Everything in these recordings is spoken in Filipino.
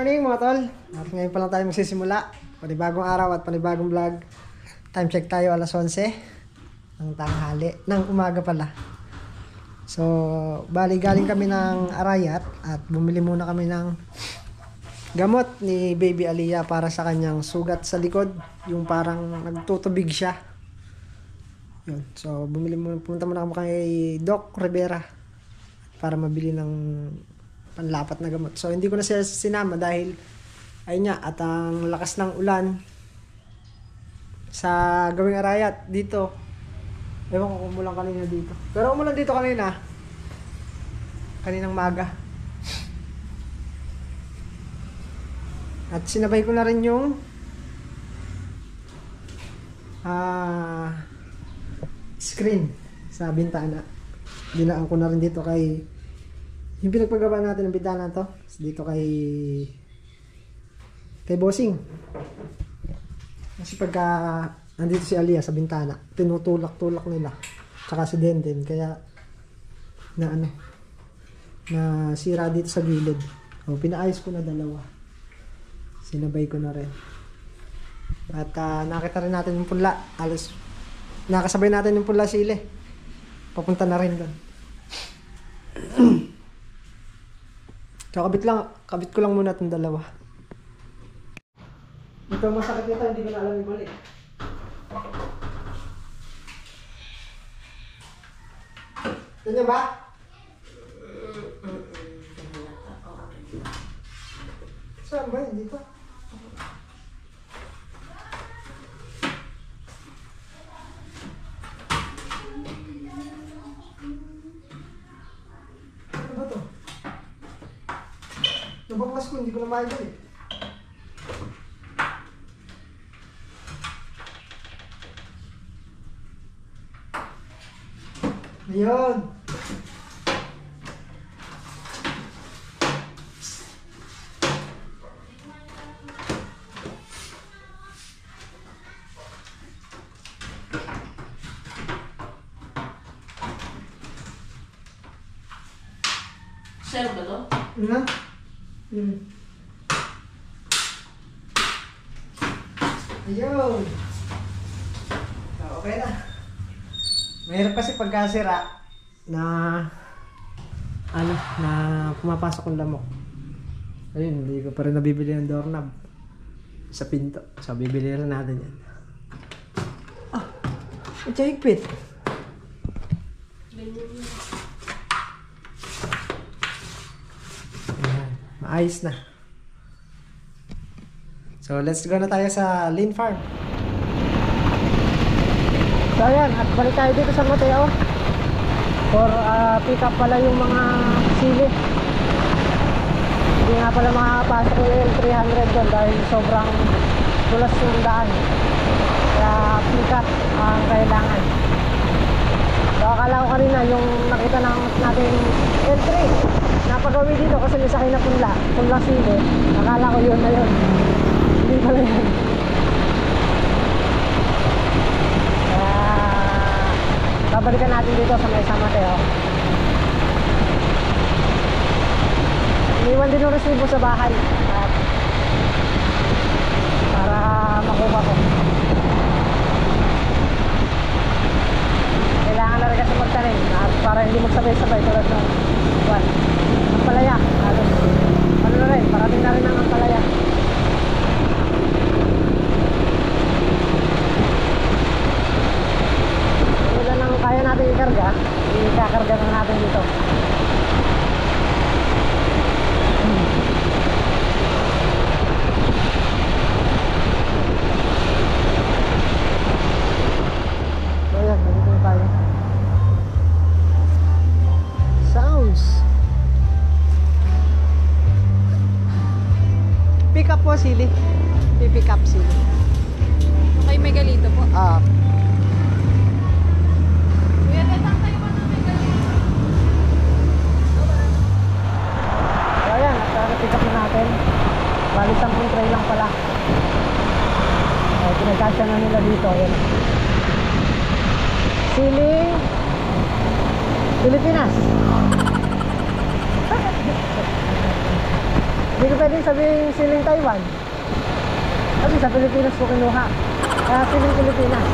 morning mga tol. At ngayon pa lang tayo magsisimula. Panibagong araw at panibagong vlog. Time check tayo alas 11 ng tanghali, ng umaga pala. So, bali galing kami ng Arayat at bumili muna kami ng gamot ni Baby Aliyah para sa kanyang sugat sa likod. Yung parang nagtutubig siya. Yun. So, pumunta muna kami kay Doc Rivera para mabili ng panlapat na gamot. So, hindi ko na siya sinama dahil ayun nga, at ang lakas ng ulan sa gawing Arayat dito. Ewan ko kung umulan kanina dito. Pero umulan dito kanina. Kaninang maga. At sinabay ko na rin yung screen sa bintana. Dinaan ko na rin dito kay yung pinagpagawa natin ng bintana to. Dito kay Bossing. Kasi pagka nandito si Aliyah sa bintana, tinutulak-tulak nila. Tsaka si Denden. Kaya na sira dito sa gilid. O, pinaayos ko na dalawa. Sinabay ko na rin. At nakita rin natin yung punla. Nakasabay natin yung punla sile. Papunta na rin doon. So, kabit ko lang muna itong dalawa. Ito masakit nito, hindi ko na alam yung balik. Ganyan ba? Saan ba yun? Dito? Ano ba to? Nabaklas ko, hindi ko na maibalik. Ayun. Sir ba to? Ano? Ayun. So, okay na. Mahirap kasi pagkasira na pumapasok ng lamok. Ayun, hindi ko pa rin nabibili ng doorknob sa pinto. So, bibili rin natin yan. Ito higpit. Ayan, maayos na. So, let's go na tayo sa Lynn Farm. So ayan, at balik tayo dito sa Mateo for pick up pala yung mga sili. Hindi nga pala makakapasok yung L300 doon dahil sobrang tulas yung daan. Kaya pick up ang kailangan. So akala ko kanina yung nakita natin L3 napagawi dito kasi may sakay na punla sili. Akala ko yun na yun. Hindi pala yun. Babalikan natin dito sa may San Mateo. Iniwan din yung resibo sa bahay at para makuha ko. Kailangan na rin kasi magtanim at para hindi magsabay-sabay tulad ng ampalaya. Ano na rin, parating na rin ang ampalaya. Kaya natin ikarga, ikakarga na natin dito. So yan, nandito na tayo. Sounds. Pick up po sili. Pick up sili. Okay, Megalito po. Pick up na natin. Bali 10 tray lang pala. Pinagkasya na nila dito. Ayan. Siling Pilipinas. Hindi ko pwedeng sabihin siling Taiwan. Kasi sa Pilipinas ko kinuha. Kaya siling Pilipinas.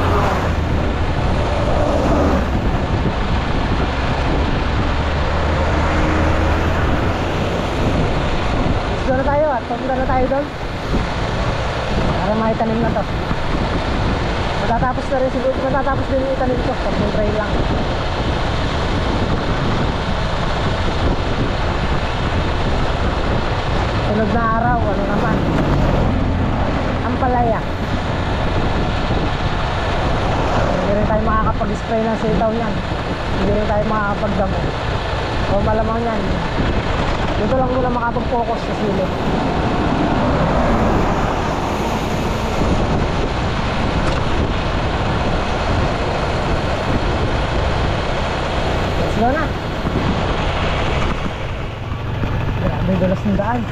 Gusto na tayo at papunta na tayo doon. Para maitanim na to. Matatapos na rin siguro. Matatapos din yung itanim ko. Pag trail lang. Sunod na araw, ano naman, ang palaya. Hindi rin tayo makakapag-spray ng sitaw niyan. Hindi rin tayo makakapagdamo. O malamang yan, dito lang muna makapag-focus sa sili. Let's go na. Grabe dulas ng daan.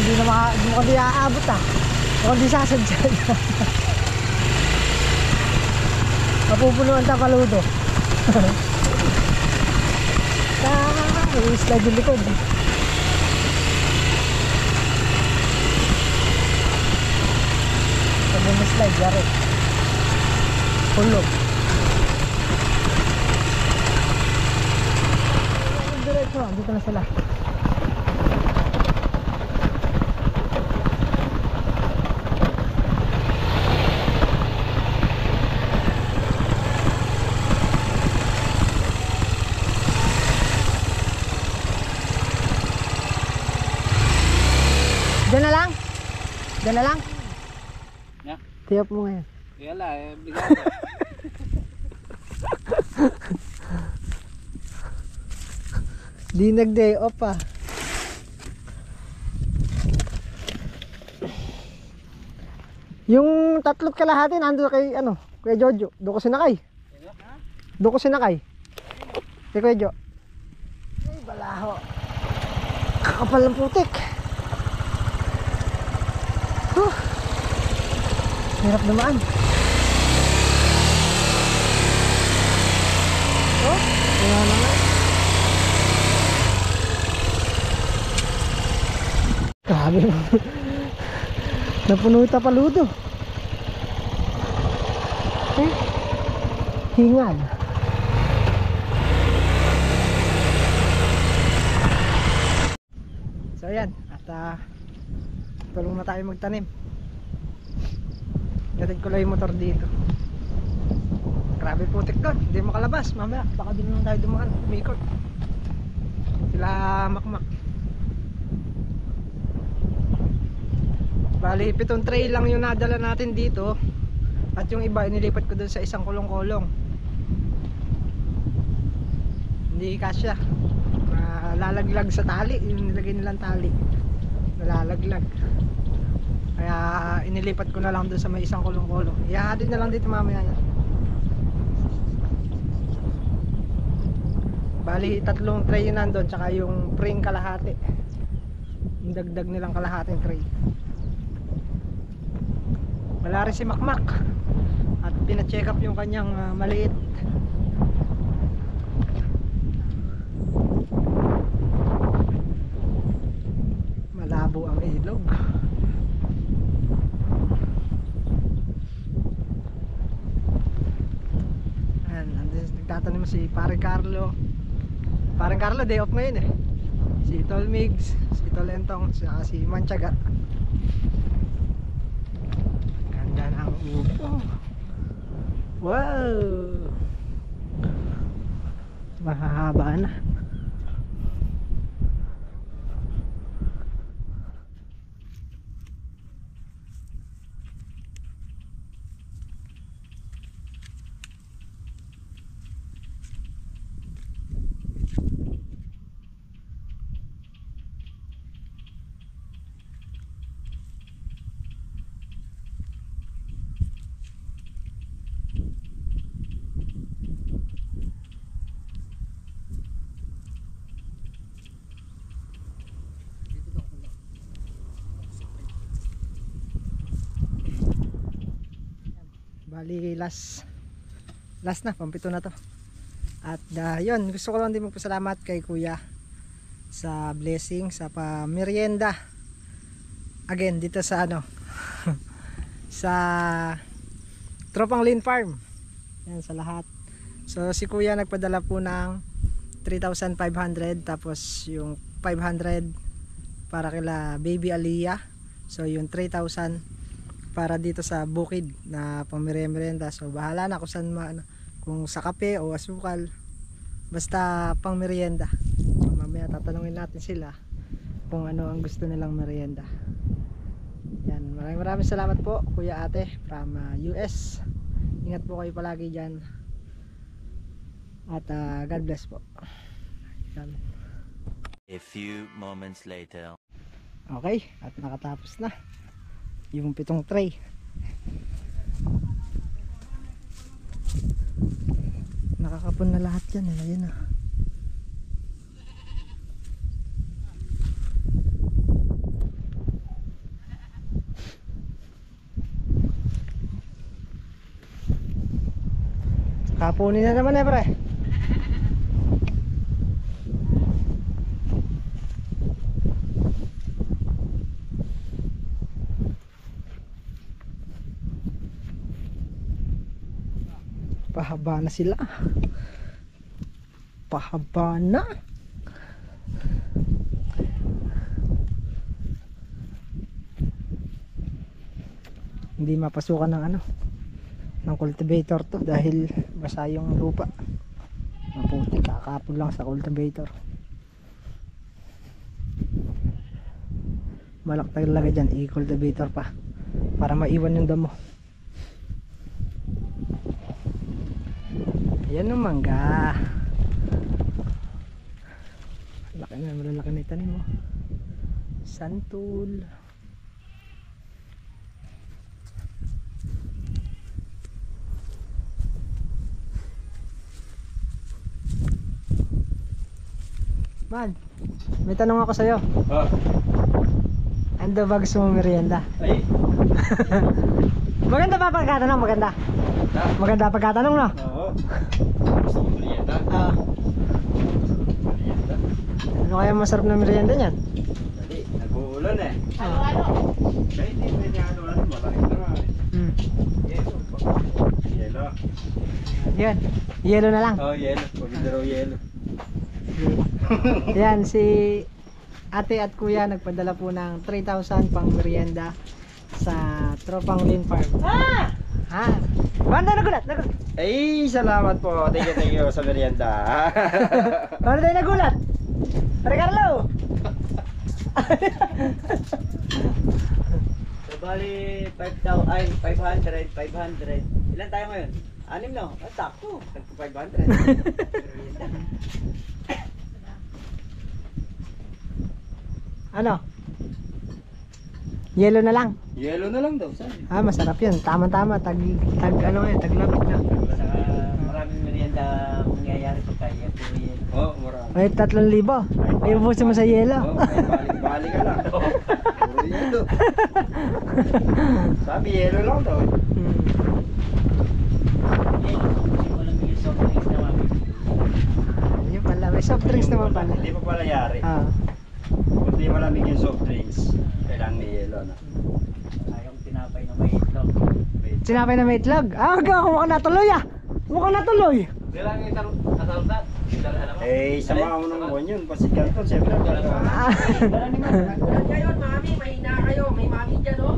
Hindi mo hindi aabot o hindi sasadya. Mapupunuan ta paludo. May slide yung likod. Pag may slide, yari hulog. Diretso, dito na sila. Diyan na lang? Diyan na lang? Yeah. Tiyap mo ngayon. Yala, bigyan. Di nag-day off ah. Yung tatlot kalahati nandun kay ano, Kuya Jojo. Doon ko sinakay. Doon ko sinakay. Si Kuya Jo. Ay, balaho. Kakapal ng putik. Hirap dumaan. Oh, wala naman. Grabe. Napuno ita paludo. Hingal. So ayan, at tulong na tayo magtanim. Gatid ko lang yung motor dito. Grabe putik doon, hindi makalabas. Mamaya baka din naman tayo dumaan, umikot. Sila makmak. Bali 7 tray lang yung nadala natin dito. At yung iba inilipat ko doon sa isang kulong-kulong. Hindi kasya. Lalaglag sa tali, yung nilagay nilang tali. Nalalaglag. Kaya inilipat ko na lang doon sa may isang kulong-kulong. Ihahatid na lang dito mamaya yan. Bali 3 tray yun nandun, tsaka yung pring kalahati. Yung dagdag nilang kalahating tray. Wala rin si Makmak. At pina-check up yung kanyang maliit. Malabo ang ilog. Nagtatanim si Pare Carlo. Pare Carlo day off ngayon eh. Si Tol Migs, si Tol Entong, si Manchaga. Ganda ng upo. Wow, mahahaba na. Bali last na, pampito na to. At yun, gusto ko lang din magpasalamat kay kuya sa blessing, sa pamerienda again dito sa ano sa Tropang Lane Farm. Yan sa lahat. So si kuya nagpadala po ng 3,500, tapos yung 500 para kila baby Aliyah. So yung 3,000 para dito sa bukid na pang merienda. So bahala na kung saan kung sa kape o asukal, basta pang merienda. So mamaya tatanungin natin sila kung ano ang gusto nilang merienda. Yan, maraming salamat po kuya ate from US. Ingat po kayo palagi dyan. At God bless po. Yan. A few moments later. Okay, at nakatapos na yung 7 tray. Nakakapon na lahat yan eh. Ayun na. Kapunin na naman eh pre. Pahaba na sila. Pahaba na. Hindi mapasukan ng ano, ng cultivator to dahil basa yung lupa. Maputi, kakapon lang sa cultivator. Balak talaga dyan i-cultivator pa para maiwan yung damo. Ayan ang mangga. Laki na, malalaki na itanim mo. Santul. Man, may tanong ako sa'yo. Ano ba gusto mong merienda? Ay. Maganda ba pagkatanong? Maganda. Maganda pagkatanong, no? Oo. Gusto mo merienda? Merienda? Ano kaya masarap na merienda niyan? Dali, nag-uulan eh. Ano? Kaya hindi mo niya ano, malaki na nga eh. Yelo. Yelo. Yan, yelo na lang. Oh, yelo. Pagkita raw yelo. Yan, si ate at kuya nagpadala po ng 3,000 pang merienda sa Tropang Lane Farm. Ha? Banda nagulat, nagulat. Ay, salamat po. Thank you sa merienda. Banda tayo nagulat. Pare Carlo. So, bali 500. Ilan tayo ngayon? 6 no? Ah, sakto. 500. Ano? Yelo na lang. Yelo na lang daw, sabi. Masarap yun. Tama-tama. Tag ano eh, taglabit na. Saka maraming merienda mangyayari pagka yan po yan. Oo, marami. May 3,000. Ay, ubusin mo sa yelo. Oo, balik ka lang. Puro yelo. Sabi, yelo lang daw. Walang bigay soft drinks na mami. Yun pala. May soft drinks naman pala. Hindi pa pala yari. Kung di malamig yung soft drinks, kailangan may yelo na. Yung tinapay na may itlog. Sinapay na may itlog. Mukhang natuloy ah. Mukhang natuloy. Eh, sama mo ng buwan yun. Pasikat to, siyempre. Ulan kayo, mami. Mahina kayo. May mami dyan, oh.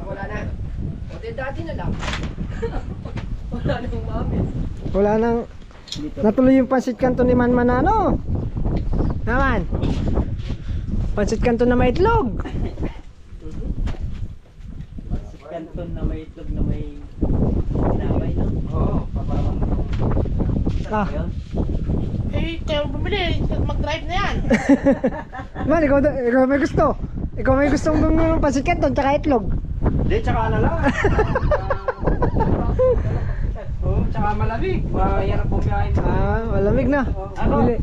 Wala na. O, di dati na lang. Wala na yung mami. Wala nang natuloy yung pansit kanto ni Manman na ano. Naman. Pansit kanto na may itlog. Kanton na may itlog na may tinapay, no? Oo, papawang. Eh, kayo bumili. Mag-drive na yan. Man, ikaw may gusto. Ikaw may gustong ng pansit kanto tsaka itlog. Hindi, tsaka na lang. Oo, tsaka malamig. Mahirap bumiyahin. Malamig na.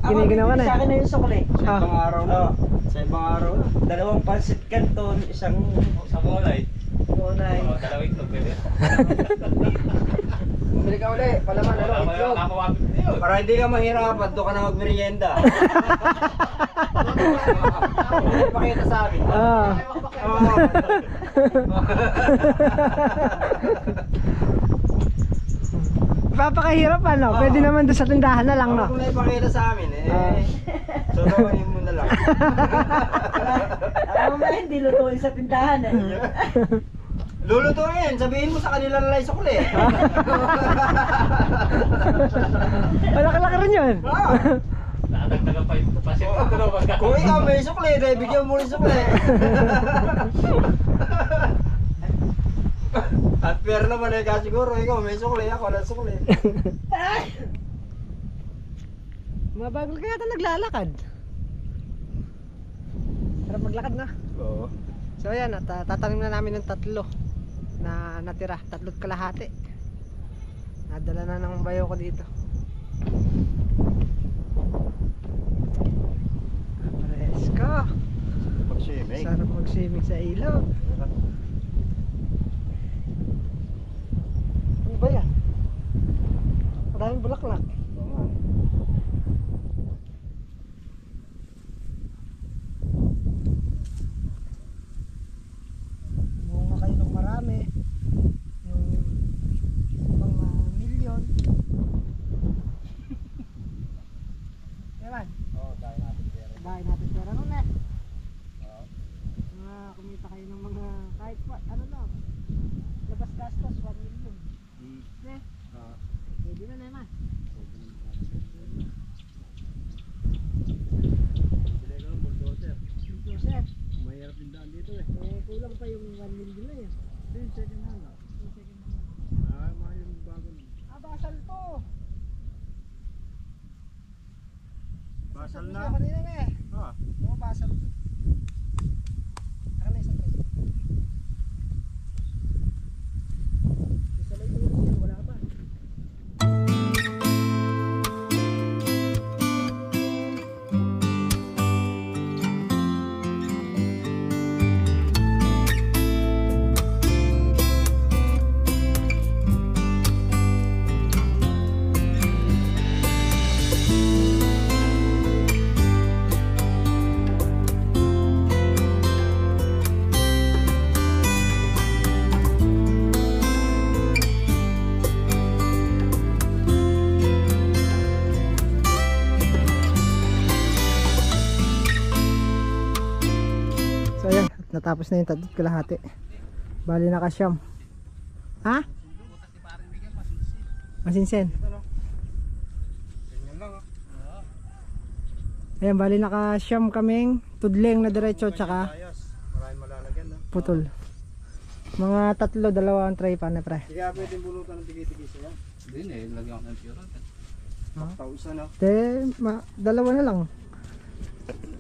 Giniginawa na. Sa akin na yung sukli. Sa ibang araw na. Sa ibang araw na. 2 pansit kanton, isang Sa mulay. monay. Dalawang itlog pwede. Bumili ka uli. Palaman, ano? Itlog. Para hindi ka mahirapan, doon ka na magmerienda. Pakita sa akin. Papakahirap ano? Pwede naman doon sa tindahan na lang, no? Kung naipakita sa amin, so gawin mo na lang. Alam mo ba, hindi lutuin sa tindahan eh. Lulutuin, sabihin mo sa kanila na sukli. Malaki-laki rin yun. Nadagdagan pa yung pasit ko daw pagka. Kung ikaw may sukli, bigyan mo rin sukli. At pero naman siguro ikaw may sukli, ako na sukli. Mabagal kaya ito naglalakad. Sarap maglakad na. Oo. So ayan, tatanim na namin ng 3 na natira, 3 kalahati. Nadala na ng bayo ko dito. Presko. Pag-swimming. Sarap mag-swimming sa ilog. Ano ba yan? Maraming bulaklak. Bunga kayo ng marami. Yung mga milyon. Ewan. Oo, tayo natin pera. Bahay natin pera nun eh. Kumita kayo ng mga kahit pa, ano lang. Labas gastos, 1 million. Eh, pwede na naman. Bili ka ng bulldozer. Joseph, Mahirap din daan dito eh. kulang pa yung 1 million na yun. Yung second hand ah. Yung second hand. Mahal yung bago. Basal to. Basal na? Gusto ko kanina na eh. Oo, basal to. Saka na isang presyo. Isa lang yung ulo, wala pa. So ayan, natapos na yung 3 kalahati. Bali nakasyam. Ha? Masinsen. Ganyan lang ah. Ayan, bali nakasyam kaming tudleng na diretso tsaka Ayos. Maraming malalagyan na. putol. Mga 3, 2 ang tray pa na pre. Hindi kaya pwedeng bulutan ng tigit-tigit siya. Hindi eh, lagyan ko ng pure. Tausan ah. Dalawa na lang.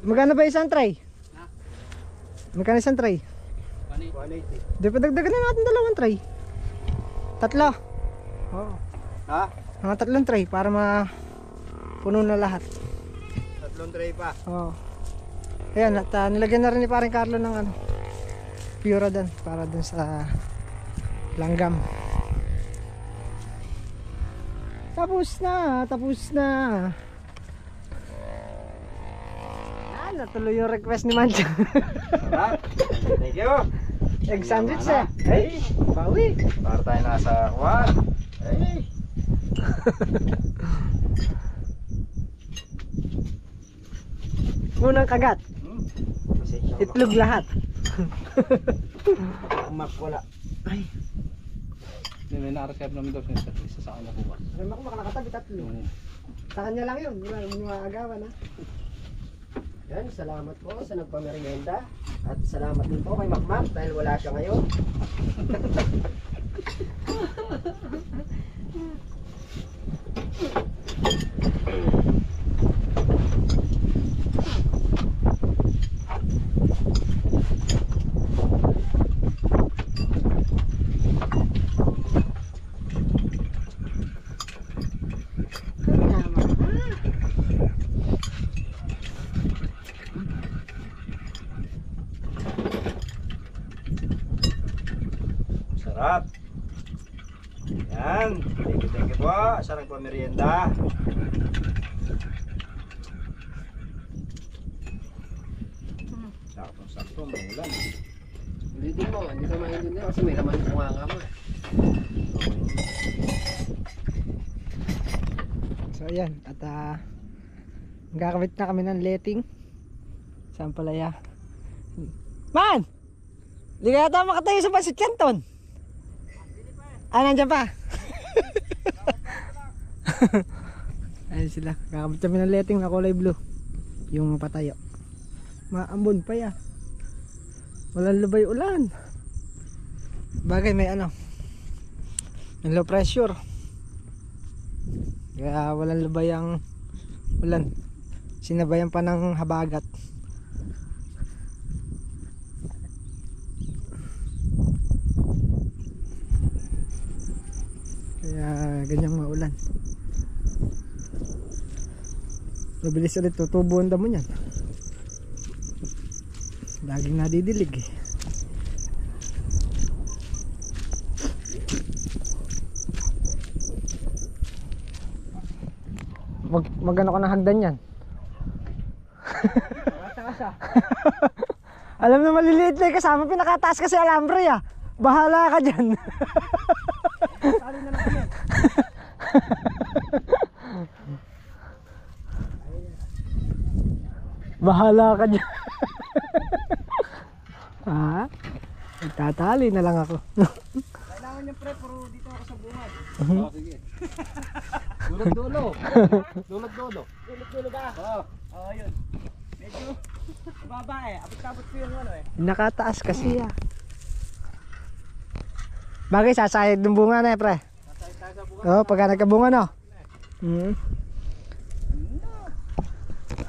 Magkano ba isang tray? Magkano isang tray? 180. Di pa dagdagan na natin 2 tray. 3. Oo. Ha? Mga 3 tray para puno na lahat. 3 tray pa. Oo. Ayan, at nilagyan na rin ni paring Carlo ng ano, Pura dan para dun sa langgam. Tapos na. Natuloy yung request ni Mancho. Sarap. Thank you. Egg sandwich eh. Ay, bawi. Para tayo nasa kuwan. Ay. Unang kagat. Itlog lahat. Mak wala. Ay, May na-archive namin daw siya isa sa kanya bukas. alam ako makalakatabi 3. Sa kanya lang yun. Wala yung mga agawan ha. Yan, salamat po sa nagpamerienda. At salamat din po kay Makmak dahil wala siya ngayon. Sarap. Yan. Yan. Thank you po sa nagpamerienda. Sakto, maulan. Hindi mo, hindi ka maintindihan kasi may laman yung nga mo. So ayan, at magkakabit na kami ng letting sa Ampalaya. Man! Hindi ka yata makatayo sa Pasit Canton. Nandiyan pa. Ayun sila, kakabit kami ng letting na kulay blue. Yung patayo. Maambon pa ya. Walang lubay ulan. Bagay may may low pressure. Kaya walang lubay ang ulan. Sinabayan pa ng habagat. Kaya ganyang maulan. Mabilis ulit tutubo ang damo niyan. Laging nadidilig eh. Magano ka ng hagdan yan? Alam na maliliit na kasama pinakataas kasi alambre ah. Bahala ka dyan. Sali na lang kami. Bahala ka dyan. Ha? Nagtatali na lang ako. Kailangan niya pre, pero dito ako sa bungad. Oh, sige. Dulog-dulo. Dulog-dulo. Dulog-dulog ka? Oo, yun. Medyo baba eh. Abot-abot ko yung Nakataas kasi ah. Bagay sasayad ng bunga na pre. Sasayad tayo sa bungad. Oo, pagka nagkabunga no.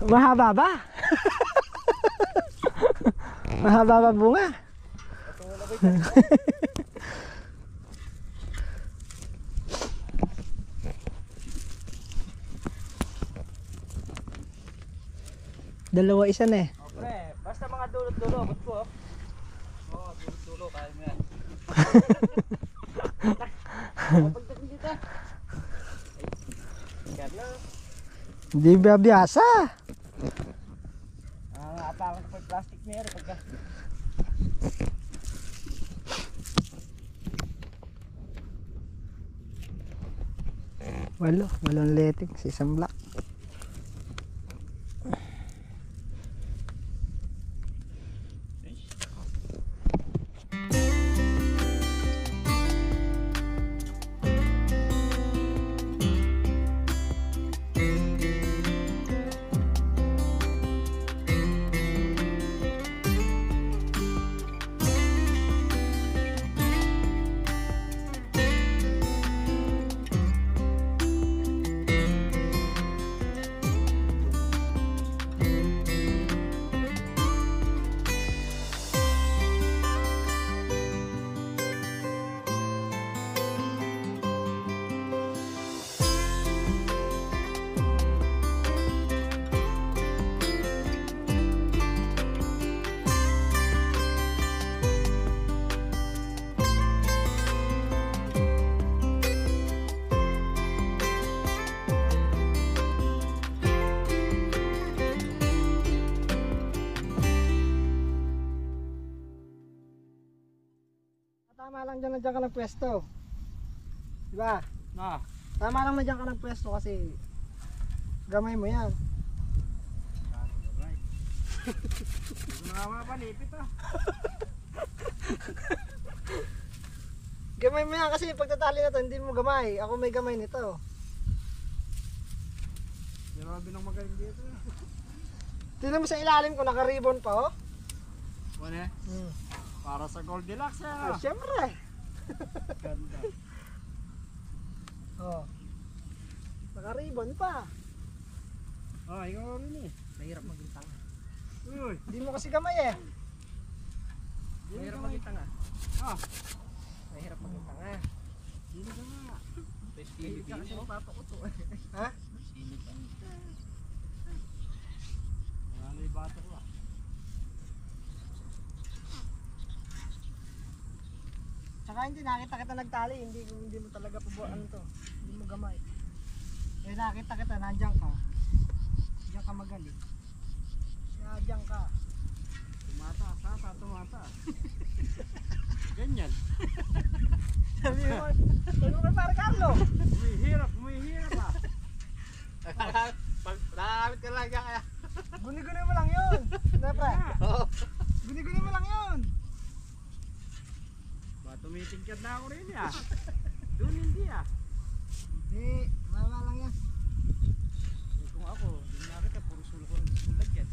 Mahaba ba? Mahaba ba bunga? Dalawa isa na eh. Pre, basta mga dulot-dulo, abot ko. Oo, dulot-dulo, kaya mo yan. Pagdating dito. Gana. Hindi ba biyasa? Apakan ko pa yung plastic na yan. Pagka. Walong letting sa isang block. Tama lang dyan ka ng pwesto. Diba? Na. Tama lang na dyan ka ng pwesto kasi gamay mo yan. Hindi na nga panipit ah. Gamay mo yan kasi pagtatali na to hindi mo gamay. Ako may gamay nito. Grabe nang magaling dito. Tingnan mo sa ilalim ko naka-ribbon pa oh. Ano eh? Para sa Goldilocks Ah, ah. syempre. Ganda. Oh. Naka-ribbon pa. Oh, ikaw rin eh. Mahirap maging tanga. Uy, Hindi mo kasi gamay eh. mahirap maging tanga. Ah, Mahirap maging tanga. sino ka nga? Hindi ka kasi mapapakuto eh. Ha? Ano yung bato ko ah. Tsaka Baka hindi nakita kita nagtali, hindi mo talaga ano to, hindi mo gamay. Eh nakita kita, nandiyan ka. Diyan ka magaling. Diyan ka. Tumata. Ganyan. Sabi mo kay Pare Carlo. Humihirap ah. Nakakapit ka lang kaya. Guni-guni mo lang yun. Siyempre. Guni-guni mo lang yun. Tumitingkad na ako rin ah. Doon hindi ah. Hindi, mama lang yan. Kung ako, doon nakita, puro sulag yan.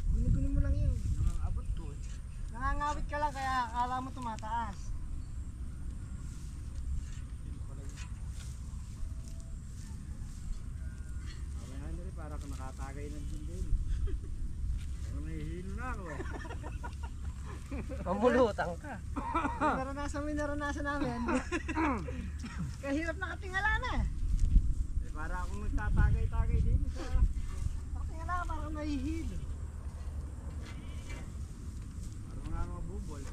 Guni-guni mo lang yun. Nakakabot doon. Nangangawit ka lang kaya akala mo tumataas. Para ka nakatagay ng dindin. Parang nahihilo na ako eh. Pambulutan ka. Naranasan namin. Kaya hirap nakatingala na eh. Para akong nagtatagay-tagay din sa... Nakatingala ka parang nahihilo. Parang mga bubol.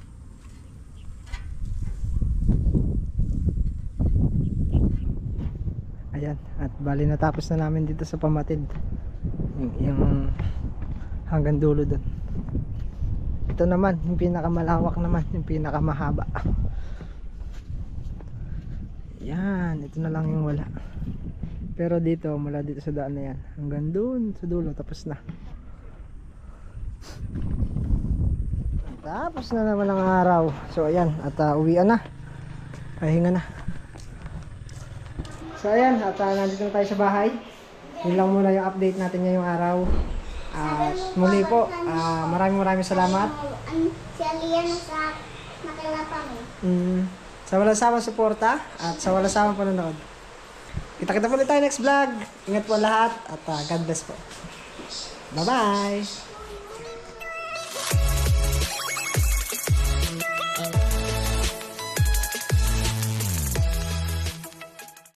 Ayan, at bali natapos na namin dito sa Pamatid. Yung hanggang dulo doon. Ito naman, yung pinakamalawak naman, yung pinakamahaba. Yan, ito na lang yung wala. Pero dito, mula dito sa daan na yan, hanggang doon sa dulo, tapos na. Tapos na naman ang araw. So ayan, at uwian na. Pahinga na. So ayan, at nandito na tayo sa bahay. Yun lang muna yung update natin ngayong araw. Muli po, maraming salamat. Si Alian sa nakilapang Sa walang samang suporta at sa walang samang panonood. Kita-kita po ulit tayo next vlog. Ingat po lahat at God bless po. Bye-bye!